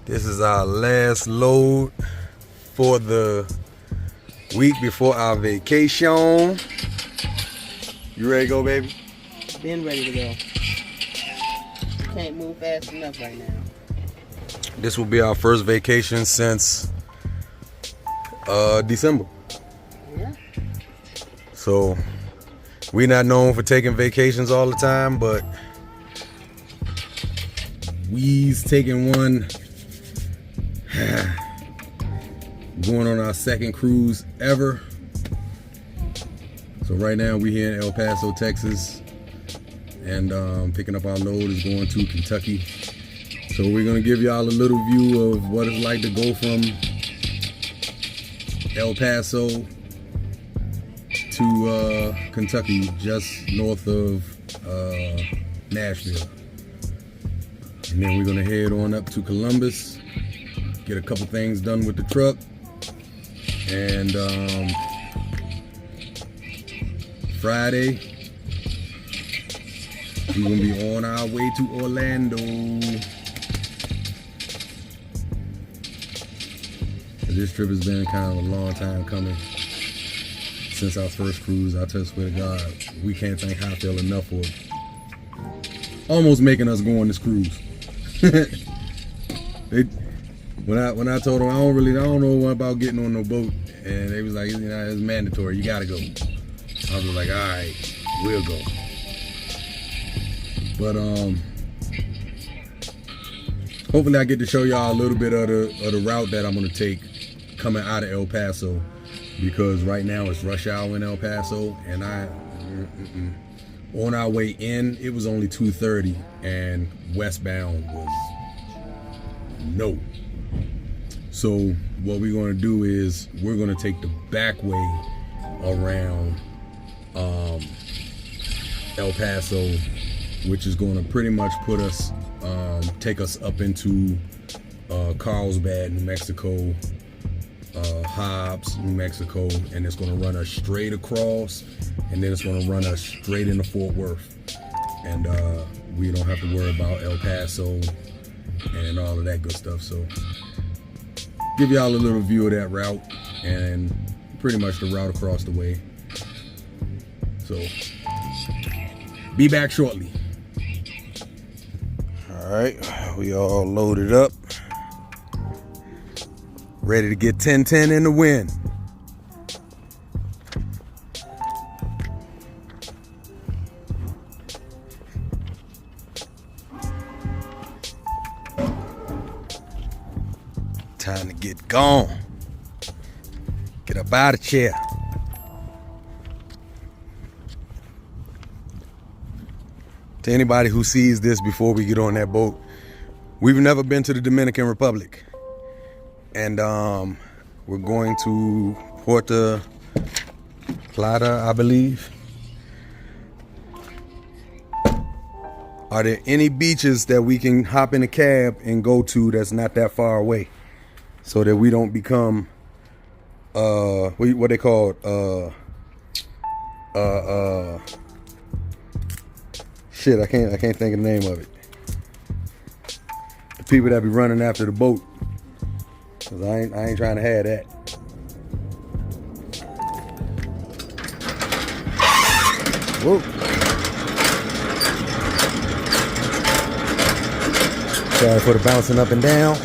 This is our last load for the week before our vacation. You ready to go, baby? Been ready to go. Can't move fast enough right now. This will be our first vacation since December. Yeah. So we're not known for taking vacations all the time, but we's taking one. Going on our second cruise ever. So right now we're here in El Paso, Texas, and picking up our load is going to Kentucky. So we're gonna give y'all a little view of what it's like to go from El Paso to Kentucky, just north of Nashville. And then we're gonna head on up to Columbus, get a couple things done with the truck, and Friday we're gonna be on our way to Orlando. This trip has been kind of a long time coming since our first cruise. I just swear to God, we can't thank Highfield enough for almost making us go on this cruise. When I told them I don't know about getting on no boat, and they was like, you know, it's mandatory, you gotta go. I was like, all right, we'll go. But hopefully I get to show y'all a little bit of the route that I'm gonna take coming out of El Paso, because right now it's rush hour in El Paso, and on our way in it was only 2:30, and westbound was no. So what we're going to do is we're going to take the back way around El Paso, which is going to pretty much put us, take us up into Carlsbad, New Mexico, Hobbs, New Mexico, and it's going to run us straight across, and then it's going to run us straight into Fort Worth, and we don't have to worry about El Paso and all of that good stuff. So give y'all a little view of that route and pretty much the route across the way. So be back shortly. All right, we all loaded up, ready to get 10-10 in the wind. Time to get gone. Get up out of the chair. To anybody who sees this before we get on that boat, we've never been to the Dominican Republic. And we're going to Puerto Plata, I believe. Are there any beaches that we can hop in a cab and go to that's not that far away, so that we don't become what they call shit, I can't think of the name of it. The people that be running after the boat. 'Cause I ain't trying to have that. Whoa. Sorry for the bouncing up and down.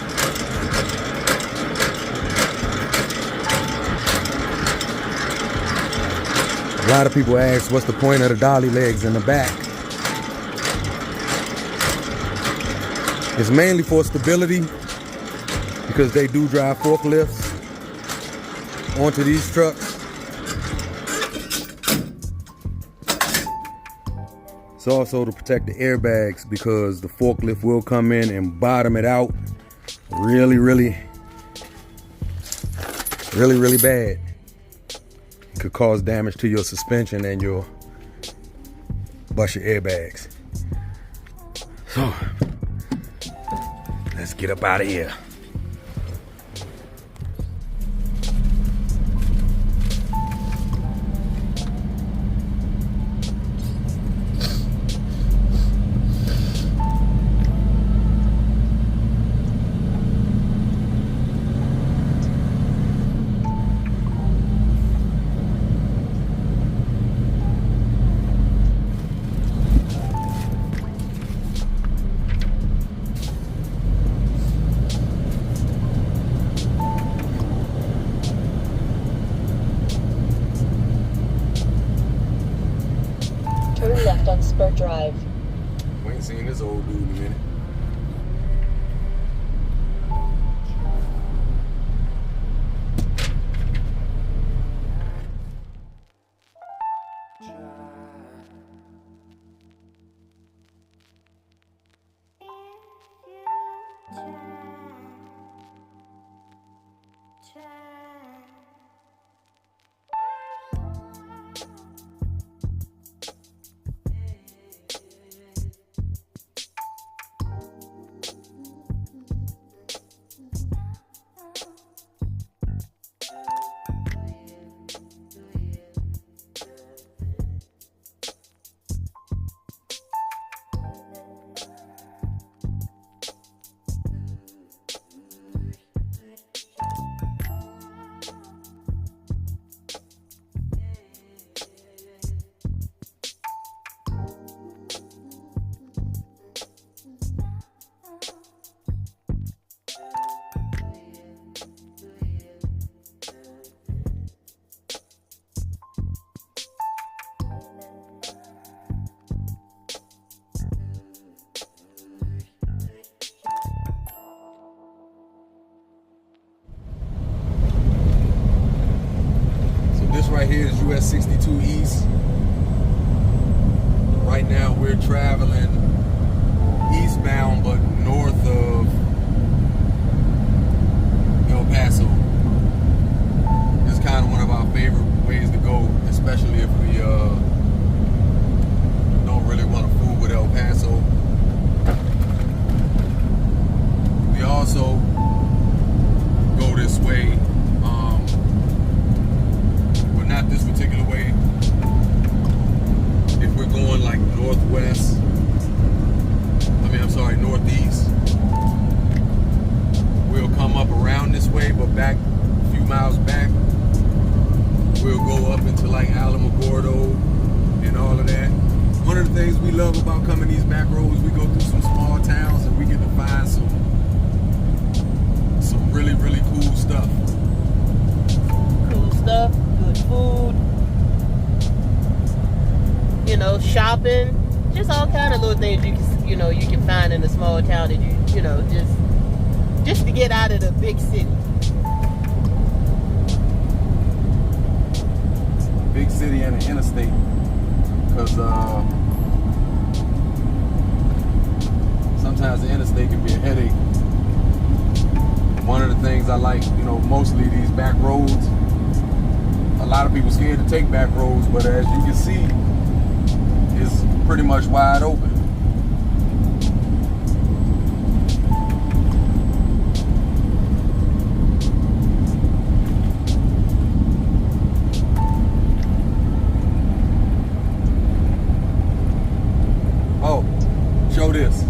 A lot of people ask, what's the point of the dolly legs in the back? It's mainly for stability, because they do drive forklifts onto these trucks. It's also to protect the airbags, because the forklift will come in and bottom it out really bad. It could cause damage to your suspension and you'll bust your airbags. So let's get up out of here. this old dude in a minute. Right here is US 62 East. Right now we're traveling eastbound but north of El Paso. It's kind of one of our favorite ways to go, especially if we don't really want to fool with El Paso. We also go this way. Not this particular way. If we're going like northwest, northeast, we'll come up around this way, but back a few miles back, we'll go up into like Alamogordo and all of that. One of the things we love about coming these back roads, we go through some small towns and we get to find some really, really cool stuff. Cool stuff. Good food, shopping, just all kind of little things you can find in a small town that you know just to get out of the big city. Big city and an interstate, because sometimes the interstate can be a headache. One of the things I like, mostly these back roads. A lot of people scared to take back roads, but as you can see, it's pretty much wide open. Oh, show this.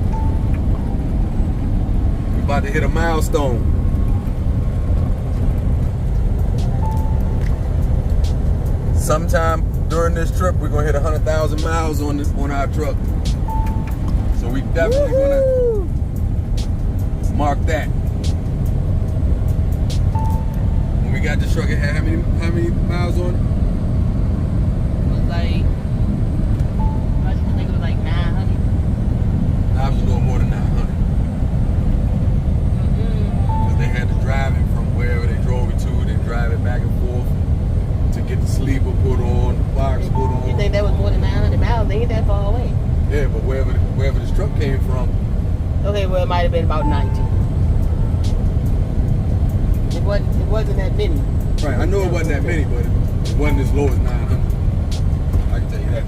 We're about to hit a milestone. Sometime during this trip, we're gonna hit 100,000 miles on our truck. So we definitely gonna mark that. When we got this truck, it had how many miles on it? It was like, I think it was like 900. I was a little more than 900. Because they had to drive it from wherever they drove it to, then drive it back and forth. To get the sleeper put on, the box put on. You think that was more than 900 miles? They ain't that far away. Yeah, but wherever this truck came from. Okay, well, it might have been about 90. It wasn't that many. Right, I know it wasn't that many, but it wasn't as low as 900. I can tell you that.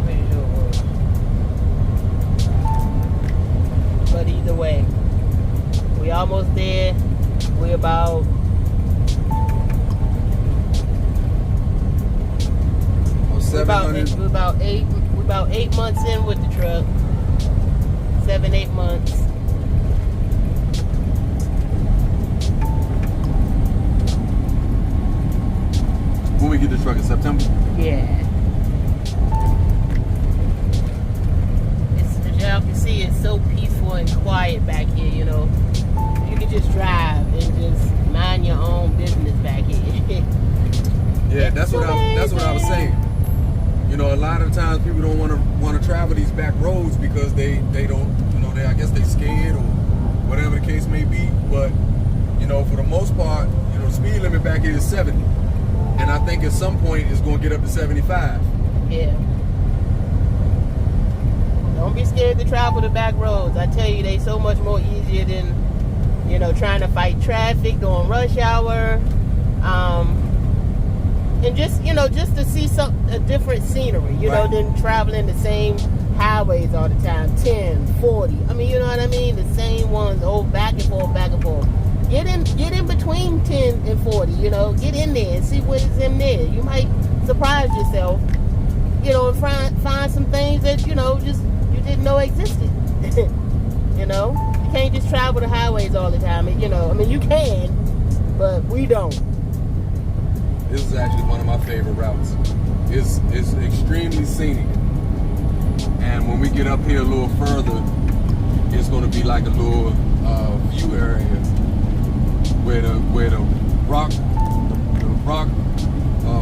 Pretty sure it was. But either way, we almost there. We're about... We're about 8 months in with the truck. 7-8 months. When we get the truck in September? Yeah. As y'all can see, it's so peaceful and quiet back here, You can just drive and just mind your own business back here. Yeah, that's what I was saying. You know, a lot of times people don't want to travel these back roads because they don't, you know, I guess they scared or whatever the case may be. But you know, for the most part, you know, the speed limit back here is 70, and I think at some point it's going to get up to 75. Yeah. Don't be scared to travel the back roads. I tell you, they so much more easier than, you know, trying to fight traffic during rush hour. And just, you know, just to see a different scenery, you know, than traveling the same highways all the time, 10, 40. I mean, you know what I mean? The same ones, back and forth, back and forth. Get in between 10 and 40, you know, get in there and see what is in there. You might surprise yourself, you know, and find some things that, you know, just you didn't know existed. You know, you can't just travel the highways all the time. You know, I mean, you can, but we don't. This is actually one of my favorite routes. It's extremely scenic, and when we get up here a little further, it's going to be like a little view area where the rock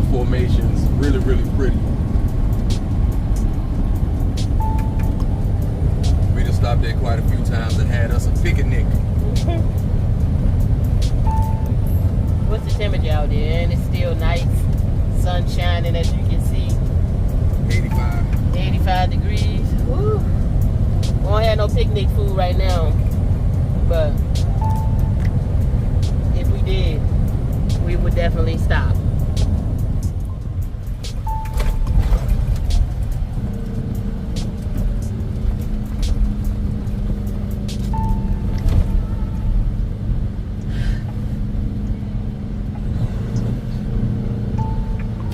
formations really pretty. We just stopped there quite a few times and had us a picnic. What's the temperature out there? And it's still nice, sun shining as you can see. 85 degrees. Woo. We don't have no picnic food right now, but if we did, we would definitely stop.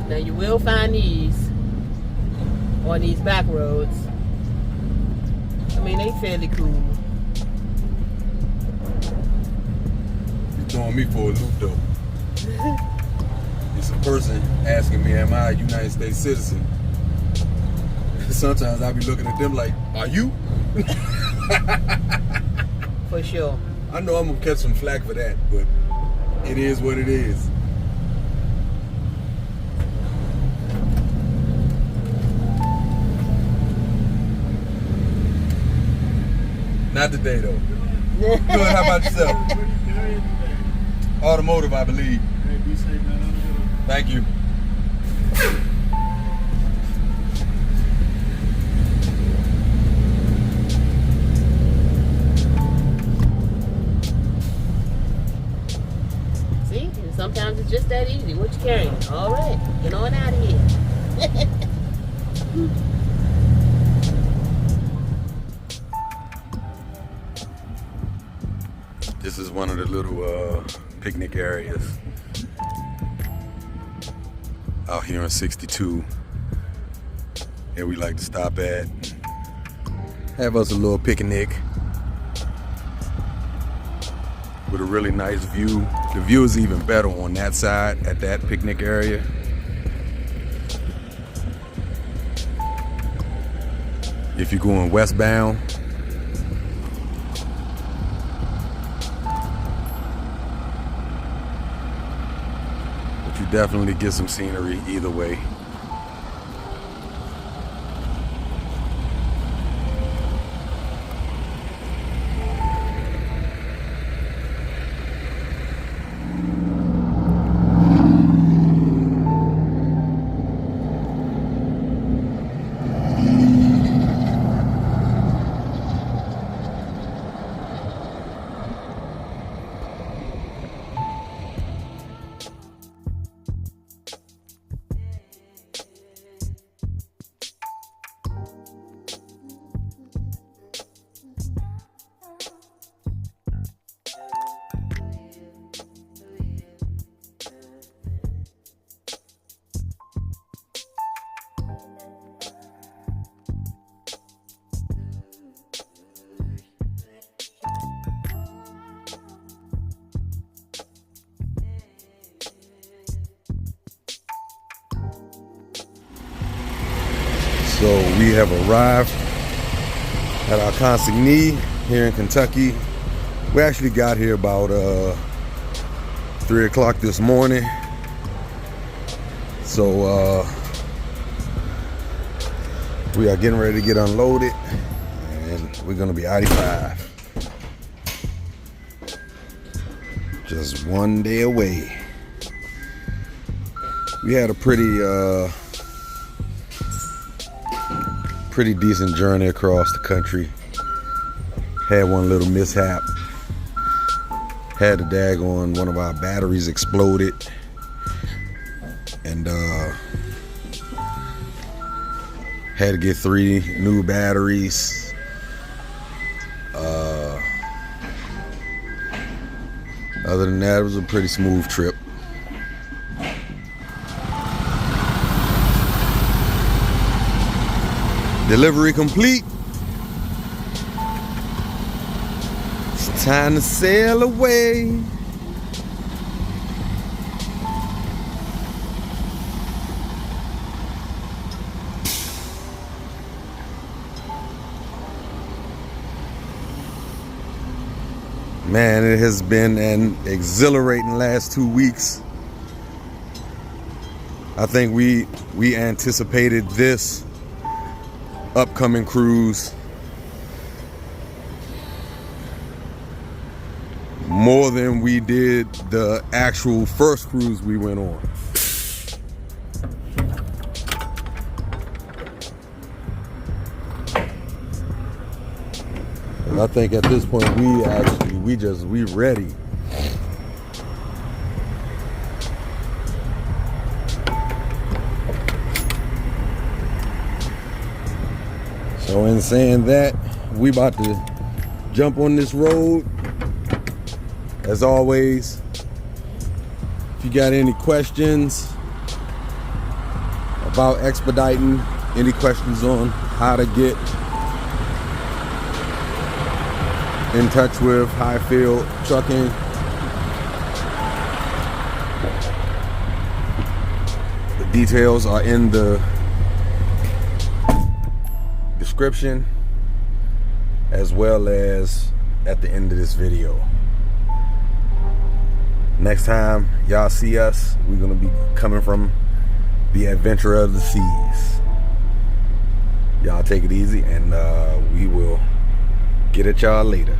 Now you will find these on these back roads. I mean, they fairly cool. You're throwing me for a loop though. It's a person asking me, am I a United States citizen? Sometimes I be looking at them like, are you? For sure. I know I'm gonna catch some flack for that, but it is what it is. Not today though. Good, how about yourself? Automotive, I believe. Thank you. See, and sometimes it's just that easy. What you carrying? All right, get on out of here. This is one of the little picnic areas out here on 62 that we like to stop at. Have us a little picnic with a really nice view. The view is even better on that side at that picnic area. If you're going westbound, you definitely get some scenery either way. So we have arrived at our consignee here in Kentucky. We actually got here about 3 o'clock this morning. So We are getting ready to get unloaded, and we're gonna be 85. Just one day away. We had a pretty decent journey across the country. Had one little mishap. Had the daggone one of our batteries exploded, and had to get 3 new batteries. Other than that, it was a pretty smooth trip. Delivery complete. It's time to sail away. Man, it has been an exhilarating last 2 weeks. I think we anticipated this upcoming cruise more than we did the actual first cruise we went on. And I think at this point we ready. So in saying that, we about to jump on this road. As always, if you got any questions about expediting, any questions on how to get in touch with Highfield Trucking, the details are in the description as well as at the end of this video. Next time y'all see us, we're gonna be coming from the adventure of the seas. Y'all take it easy, and we will get at y'all later.